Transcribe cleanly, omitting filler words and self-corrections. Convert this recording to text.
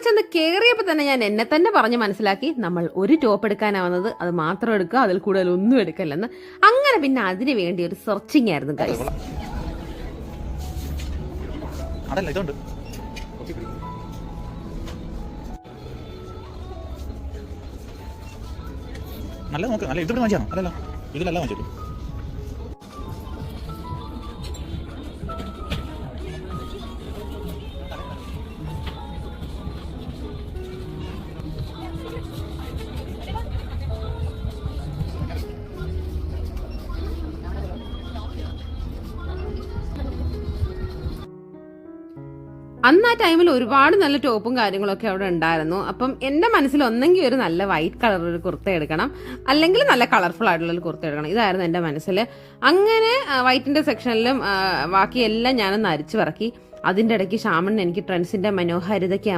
ചെന്ന് കയറിയപ്പോൾ തന്നെ ഞാൻ എന്നെ തന്നെ പറഞ്ഞ് മനസ്സിലാക്കി, നമ്മൾ ഒരു ടോപ്പ് എടുക്കാനാവുന്നത് അത് മാത്രം എടുക്കുക, അതിൽ കൂടുതൽ ഒന്നും എടുക്കല്ലെന്ന്. അങ്ങനെ പിന്നെ അതിന് വേണ്ടി ഒരു സെർച്ചിങ് ആയിരുന്നു ഗൈസ്. നല്ല നോക്ക്, നല്ല ഇതിവിടെ വാങ്ങിച്ചാണോ? അല്ലല്ലോ, ഇതിലല്ല വാങ്ങിച്ചു. അന്ന് ആ ടൈമിൽ ഒരുപാട് നല്ല ടോപ്പും കാര്യങ്ങളൊക്കെ അവിടെ ഉണ്ടായിരുന്നു. അപ്പം എന്റെ മനസ്സിൽ ഒന്നെങ്കിൽ ഒരു നല്ല വൈറ്റ് കളർ ഒരു കുർത്ത എടുക്കണം, അല്ലെങ്കിൽ നല്ല കളർഫുൾ ആയിട്ടുള്ള ഒരു കുർത്ത എടുക്കണം. ഇതായിരുന്നു എന്റെ മനസ്സിൽ. അങ്ങനെ വൈറ്റിന്റെ സെക്ഷനിലും ബാക്കിയെല്ലാം ഞാനൊന്ന് അരിച്ചു പറക്കി. അതിന്റെ ഇടയ്ക്ക് ശ്യാമണ്ണൻ എനിക്ക് ട്രെൻഡ്സിന്റെ മനോഹാരിതയ്ക്ക്